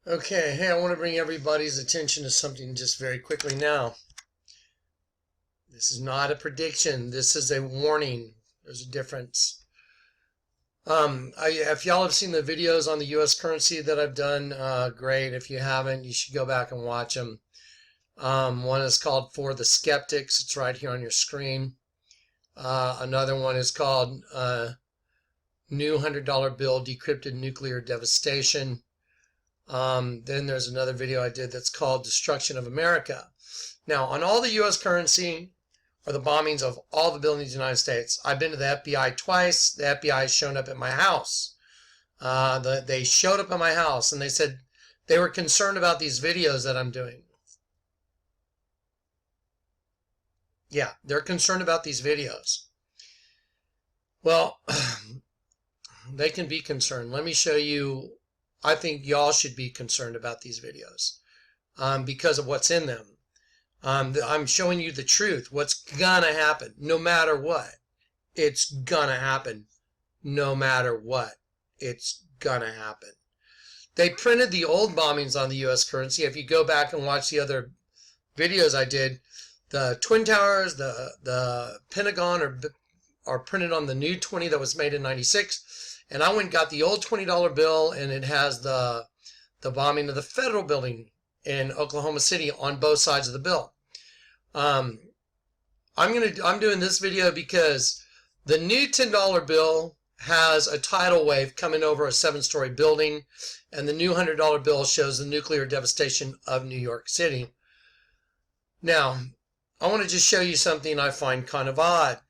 Okay, hey, I want to bring everybody's attention to something just very quickly now. This is not a prediction. This is a warning. There's a difference. If y'all have seen the videos on the U.S. currency that I've done, great. If you haven't, you should go back and watch them. One is called For the Skeptics. It's right here on your screen. Another one is called New $100 Bill Decrypted Nuclear Devastation. Then there's another video I did that's called Destruction of America. Now, on all the U.S. currency or the bombings of all the buildings in the United States, I've been to the FBI twice. The FBI has shown up at my house. They showed up at my house and they said they were concerned about these videos that I'm doing. Yeah, they're concerned about these videos. Well, they can be concerned. Let me show you. I think y'all should be concerned about these videos because of what's in them. I'm showing you the truth. What's gonna happen, no matter what. It's gonna happen, no matter what. It's gonna happen. They printed the old bombings on the U.S. currency. If you go back and watch the other videos I did, the Twin Towers, the Pentagon are printed on the new 20 that was made in '96. And I went and got the old $20 bill, and it has the bombing of the federal building in Oklahoma City on both sides of the bill. I'm doing this video because the new $10 bill has a tidal wave coming over a 7-story building, and the new $100 bill shows the nuclear devastation of New York City. Now, I want to just show you something I find kind of odd.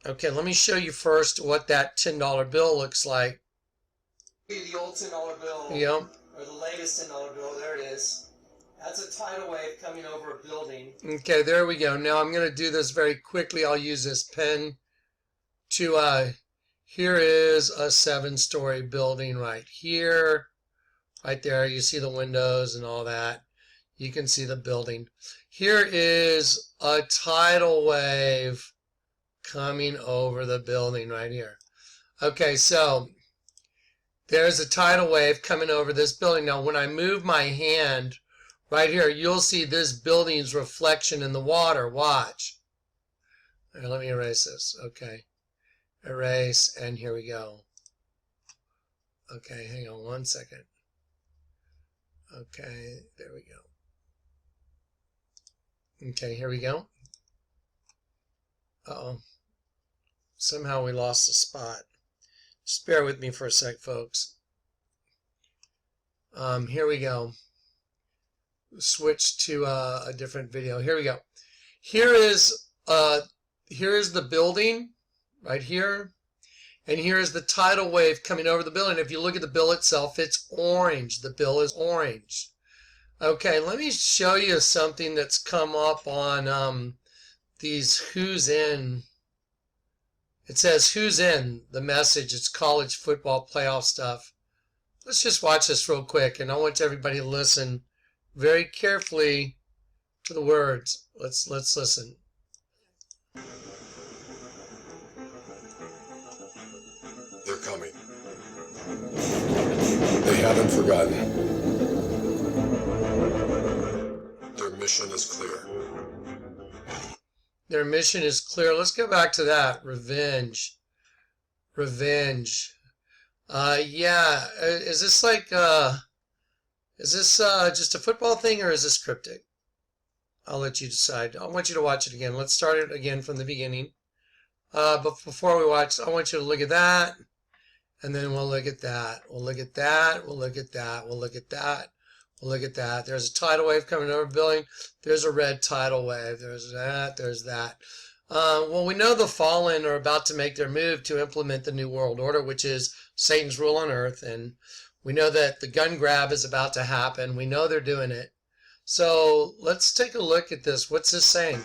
Okay, let me show you first what that $10 bill looks like. The old $10 bill, yep, or the latest $10 bill, there it is. That's a tidal wave coming over a building. Okay, there we go. Now I'm going to do this very quickly. I'll use this pen to, here is a 7-story building right here. Right there, you see the windows and all that. You can see the building. Here is a tidal wave coming over the building right here. Okay, so there's a tidal wave coming over this building. Now, when I move my hand right here, you'll see this building's reflection in the water. Watch. Right, let me erase this. Okay. Erase, and here we go. Okay, hang on one second. Okay, there we go. Okay, here we go. Uh-oh. Somehow we lost the spot. Just bear with me for a sec, folks. Here we go. Switch to a different video. Here we go. Here is the building right here, and here is the tidal wave coming over the building. If you look at the bill itself, it's orange. The bill is orange. Okay, let me show you something that's come up on these Who's In. It says Who's In, the message. It's college football playoff stuff. Let's just watch this real quick, and I want everybody to listen very carefully to the words. Let's listen. They're coming. They haven't forgotten. Their mission is clear. Their mission is clear. Let's go back to that. Revenge. Revenge. Yeah. Is this like, is this just a football thing, or is this cryptic? I'll let you decide. I want you to watch it again. Let's start it again from the beginning. But before we watch, I want you to look at that. And then we'll look at that. We'll look at that. We'll look at that. We'll look at that. We'll look at that. There's a tidal wave coming over the building. There's a red tidal wave. There's that. There's that. Well, we know the fallen are about to make their move to implement the New World Order, which is Satan's rule on earth. And we know that the gun grab is about to happen. We know they're doing it. So let's take a look at this. What's this saying?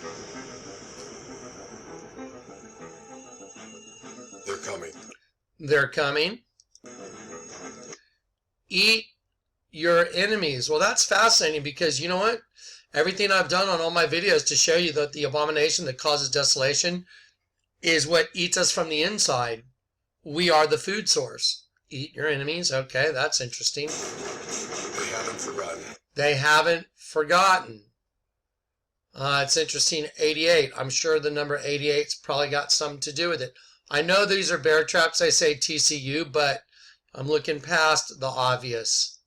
They're coming. They're coming. Eat your enemies. Well, that's fascinating because you know what? Everything I've done on all my videos to show you that the abomination that causes desolation is what eats us from the inside. We are the food source. Eat your enemies. Okay, that's interesting. forgotten. They haven't forgotten. It's interesting, 88. I'm sure the number 88's probably got something to do with it. I know these are bear traps. I say TCU, but I'm looking past the obvious.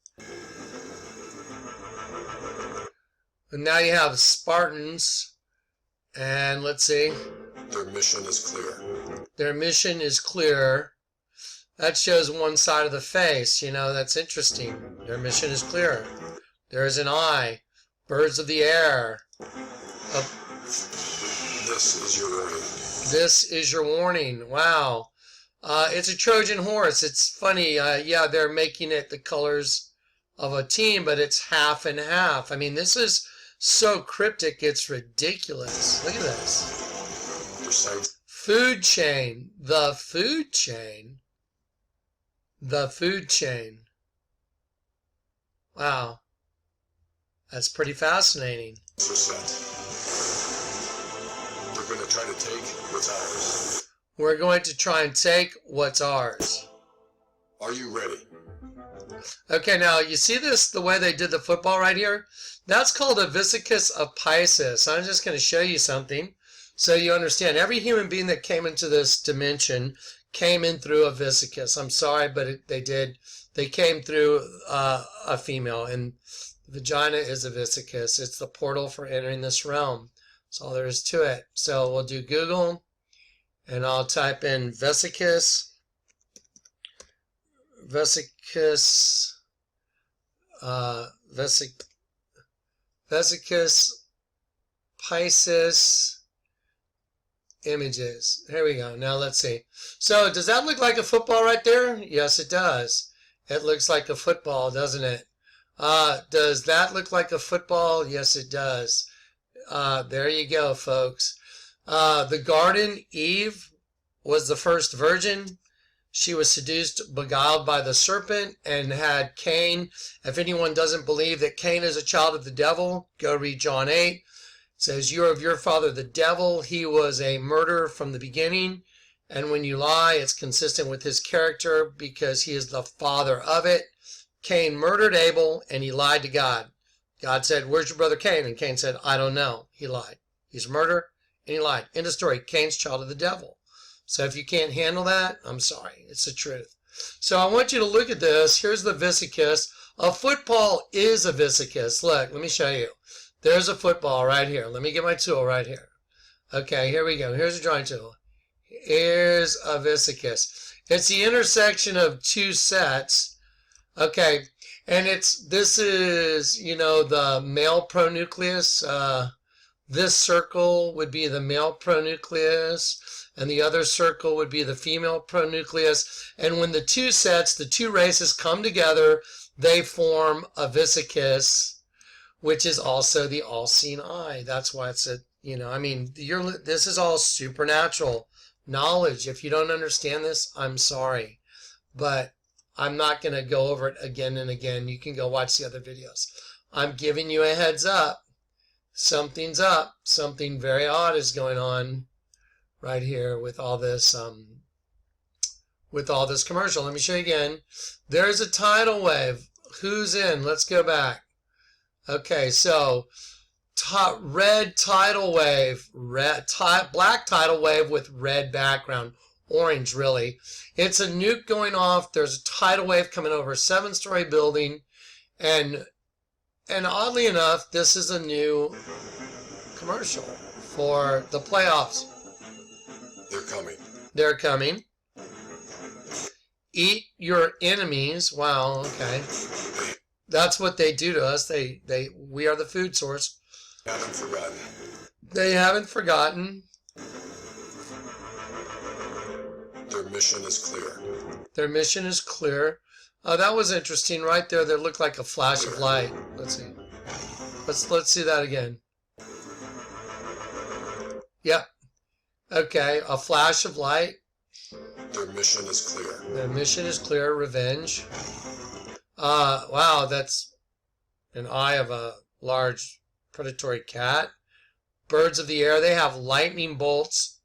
And now you have Spartans. And let's see. Their mission is clear. Their mission is clear. That shows one side of the face. You know, that's interesting. Their mission is clear. There is an eye. Birds of the air. This is your warning. This is your warning. Wow. It's a Trojan horse. It's funny. Yeah, they're making it the colors of a team, but it's half and half. I mean, this is so cryptic, it's ridiculous. Look at this. Food chain. The food chain. The food chain. Wow. That's pretty fascinating. We're going to try to take what's ours. We're going to try and take what's ours. Are you ready? Okay, now you see this, the way they did the football right here? That's called a vesicus of Pisces. I'm just going to show you something so you understand. Every human being that came into this dimension came in through a vesicus. I'm sorry, but they did. They came through a female, and the vagina is a vesicus. It's the portal for entering this realm. That's all there is to it. So we'll do Google, and I'll type in vesicus. Vesicus Pisces images. Here we go. Now let's see. So does that look like a football right there? Yes, it does. It looks like a football, doesn't it? Does that look like a football? Yes, it does. There you go, folks. The garden, Eve was the first virgin. She was seduced, beguiled by the serpent, and had Cain. If anyone doesn't believe that Cain is a child of the devil, go read John 8. It says, "You are of your father the devil. He was a murderer from the beginning. And when you lie, it's consistent with his character because he is the father of it." Cain murdered Abel, and he lied to God. God said, "Where's your brother Cain?" And Cain said, "I don't know." He lied. He's a murderer, and he lied. End of story. Cain's child of the devil. So if you can't handle that, I'm sorry. It's the truth. So I want you to look at this. Here's the vesicus. A football is a vesicus. Look, let me show you. There's a football right here. Let me get my tool right here. Okay, here we go. Here's a drawing tool. Here's a vesicus. It's the intersection of two sets. Okay, and this is, you know, the male pronucleus. This circle would be the male pronucleus, and the other circle would be the female pronucleus. And when the two sets, the two races come together, they form a vesicus, which is also the all-seeing eye. That's why it's a, you know, I mean, this is all supernatural knowledge. If you don't understand this, I'm sorry. But I'm not going to go over it again and again. You can go watch the other videos. I'm giving you a heads up. Something's up. Something very odd is going on right here with all this commercial. Let me show you again. There's a tidal wave. Who's in? Let's go back. Okay, so red tidal wave, black tidal wave with red background, orange really. It's a nuke going off. There's a tidal wave coming over a 7-story building, and oddly enough, this is a new commercial for the playoffs. They're coming. They're coming. Eat your enemies. Wow, okay. That's what they do to us. We are the food source. Haven't forgotten. They haven't forgotten. Their mission is clear. Their mission is clear. That was interesting right there. That looked like a flash of light. Let's see. Let's see that again. Yep. Okay, a flash of light. Their mission is clear. Their mission is clear. Revenge. Wow, that's an eye of a large predatory cat. Birds of the air, they have lightning bolts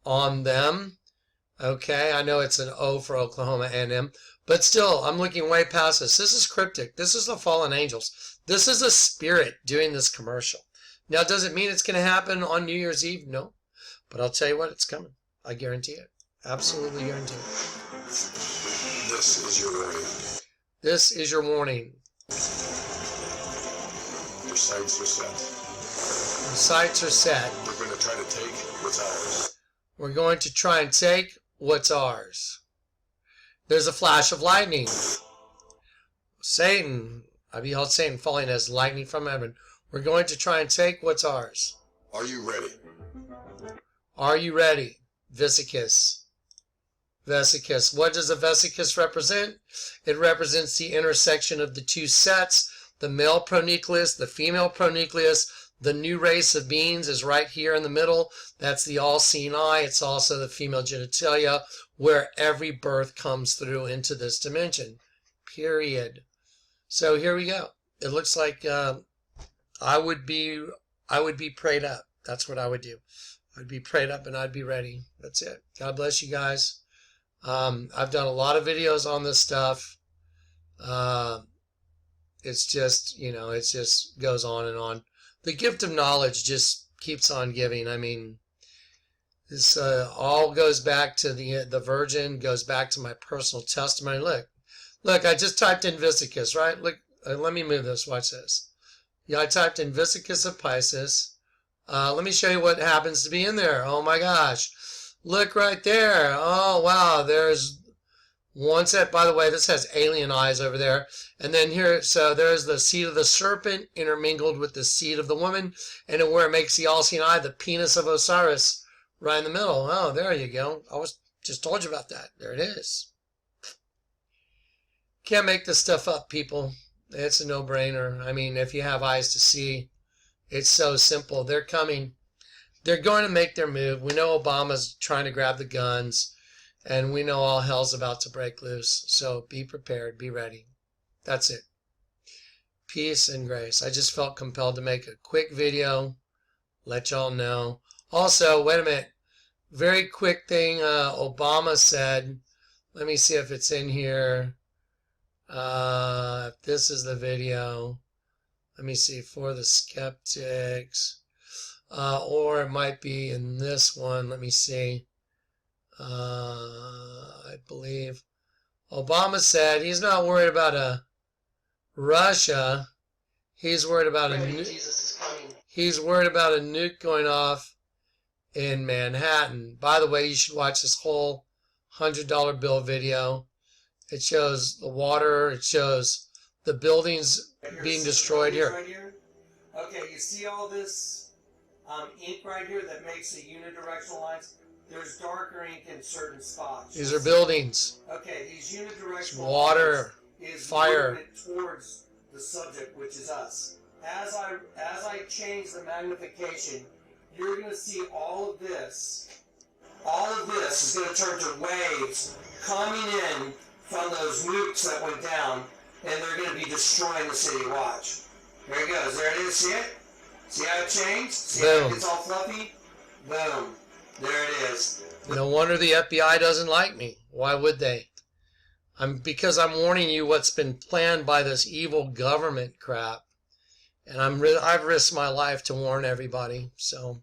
on them. Okay, I know it's an O for Oklahoma A&M. But still, I'm looking way past this. This is cryptic. This is the fallen angels. This is a spirit doing this commercial. Now, does it mean it's going to happen on New Year's Eve? No. But I'll tell you what, it's coming. I guarantee it. Absolutely guarantee it. This is your warning. This is your warning. Your sights are set. The sights are set. We're going to try to take what's ours. We're going to try and take what's ours. There's a flash of lightning. Satan, I beheld Satan falling as lightning from heaven. We're going to try and take what's ours. Are you ready? Are you ready? Vesicus. Vesicus. What does a vesicus represent? It represents the intersection of the two sets, the male pronucleus, the female pronucleus. The new race of beings is right here in the middle. That's the all-seeing eye. It's also the female genitalia, where every birth comes through into this dimension. Period. So here we go. It looks like I would be prayed up. That's what I would do. I'd be prayed up and I'd be ready. That's it. God bless you guys. I've done a lot of videos on this stuff. It's just, you know, it just goes on and on. The gift of knowledge just keeps on giving. I mean, this all goes back to the Virgin, goes back to my personal testimony. Look, I just typed in Vesicus, right? Look, let me move this. Watch this. Yeah, I typed in Vesicus of Pisces. Let me show you what happens to be in there. Oh my gosh. Look right there. Oh, wow. There's one set. By the way, this has alien eyes over there. And then here, so there's the seed of the serpent intermingled with the seed of the woman. And then where it makes the all-seeing eye, the penis of Osiris right in the middle. Oh, there you go. I just told you about that. There it is. Can't make this stuff up, people. It's a no-brainer. I mean, if you have eyes to see, it's so simple. They're coming. They're going to make their move. We know Obama's trying to grab the guns, and we know all hell's about to break loose. So be prepared. Be ready. That's it. Peace and grace. I just felt compelled to make a quick video, let y'all know. Also, wait a minute. Very quick thing Obama said. Let me see if it's in here. If this is the video. Let me see, for the skeptics. Or it might be in this one. Let me see. I believe Obama said he's not worried about Russia. He's worried about he's worried about a nuke going off in Manhattan. By the way, you should watch this whole $100 bill video. It shows the water. It shows the buildings being destroyed here. Right here. Okay, you see all this ink right here that makes the unidirectional lines? There's darker ink in certain spots. These are buildings. Okay, these unidirectional water, lines is fire movement towards the subject, which is us. As I change the magnification, you're going to see all of this. All of this is going to turn to waves coming in from those nukes that went down, and they're going to be destroying the city. Watch. There it goes. There it is. See it? See how it changed? See how it gets all fluffy? Boom. There it is. No wonder the FBI doesn't like me. Why would they? Because I'm warning you what's been planned by this evil government crap. And I've risked my life to warn everybody. So,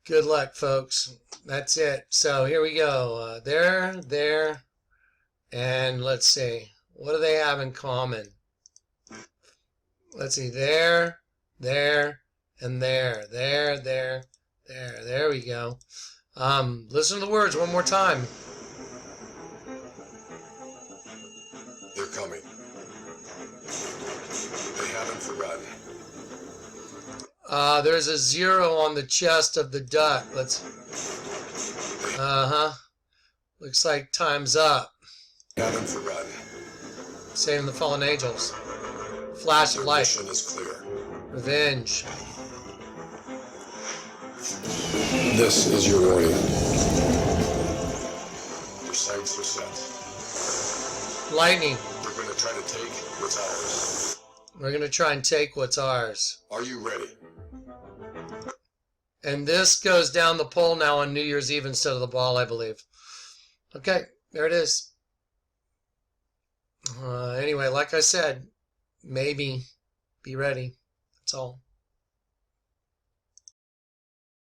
good luck, folks. That's it. So, here we go. There, and let's see. What do they have in common? Let's see. There, and there. There we go. Listen to the words one more time. They're coming. They haven't forgotten. There's a 0 on the chest of the duck. Let's. Looks like time's up. They haven't forgotten. Saving the fallen angels. Flash of Their light. mission is clear. Revenge. This is your warning. Your sights are set. Lightning. We're going to try to take what's ours. We're going to try and take what's ours. Are you ready? And this goes down the pole now on New Year's Eve instead of the ball, I believe. Okay, there it is. Anyway, like I said, maybe be ready. That's all.